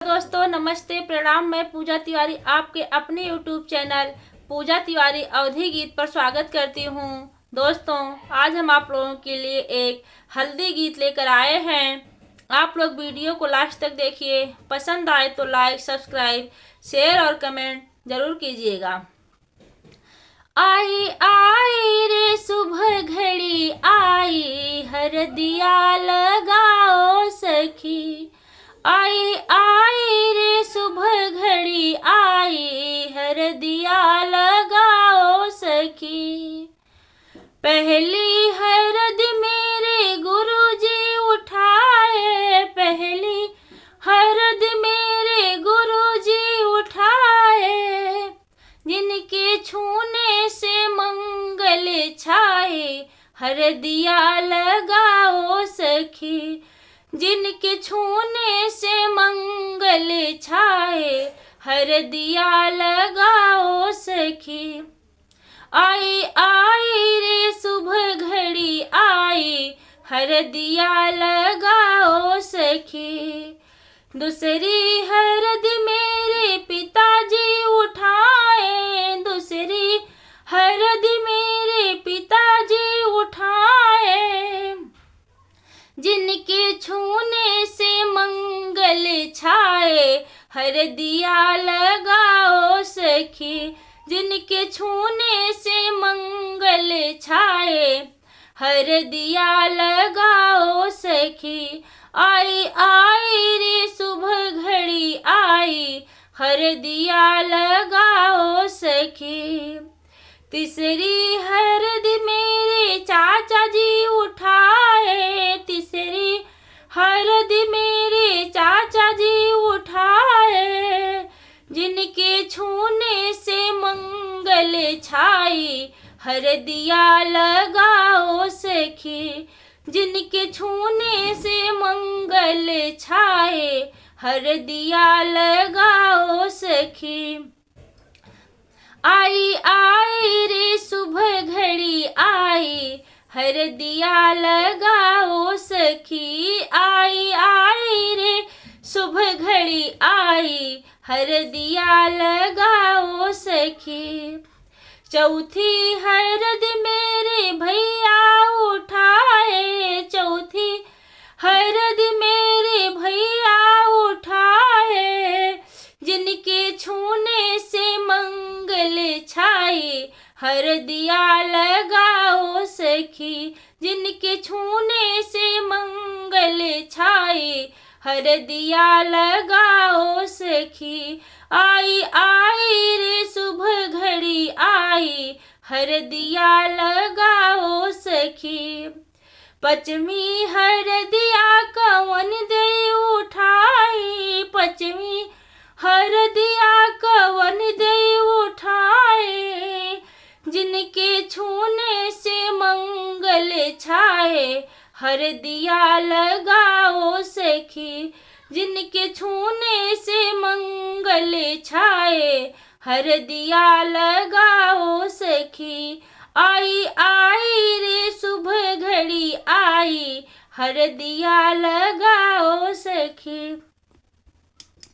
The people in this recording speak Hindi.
दोस्तों, नमस्ते, प्रणाम। मैं पूजा तिवारी आपके अपने यूट्यूब चैनल पूजा तिवारी अवधी गीत पर स्वागत करती हूँ। दोस्तों, आज हम आप लोगों के लिए एक हल्दी गीत लेकर आए हैं। आप लोग वीडियो को लास्ट तक देखिए। पसंद आए तो लाइक, सब्सक्राइब, शेयर और कमेंट जरूर कीजिएगा। आई आई रे सुबह घड़ी आई, हरदिया लगाओ सखी। आई आई रे सुबह घड़ी आई, हरदिया लगाओ सखी। पहली हरद मेरे गुरुजी उठाए, पहली हरद मेरे गुरुजी उठाए। जिनके छूने से मंगल छाए, हरदिया लगाओ सखी। जिनके छूने से मंगल छाए, हरदिया लगाओ सखी। आई आई रे सुबह घड़ी आई, हरदिया लगाओ सखी। दूसरी हरद मेरे पिताजी उठाए, दूसरी हरद मेरे पिताजी उठाए। जिनके छूने से मंगल छाए, हरदिया लगाओ सखी। जिनके छूने से मंगल छाए, हरदिया लगाओ सखी। आई आई रे सुबह घड़ी आई, हरदिया लगाओ सखी। तीसरी हरद मेरे चाचा जी उठाए, तीसरी हरद मेरे चाचा जी उठाए। जिनके छूने से मंगल छाई, हरदिया लगाओ सखी। जिनके छूने से मंगल छाए, हरदिया लगाओ सखी। आई आई रे सुबह घड़ी आई, हरदिया लगाओ सखी। आई आई रे सुबह घड़ी आई, हरदिया लगाओ सखी। चौथी हरद मेरे भैया उठाए, चौथी हरद मेरे भैया उठाए। जिनके छूने से मंगल छाए, हरदिया लगाओ सखी। जिनके छूने से मंगल छाए, हरदिया लगाओ सखी। आई आई रे सुबह घड़ी आई, हरदिया लगाओ सखी। पचमी हरदिया कवन दे उठाई, पचमी हरदिया कवन दे उठाए। जिनके छूने से मंगल छाए, हरदिया लगाओ सखी। जिनके छूने से मंगल छाए, हरदिया लगाओ सखी। आई आई रे सुबह घड़ी आई, हरदिया लगाओ सखी।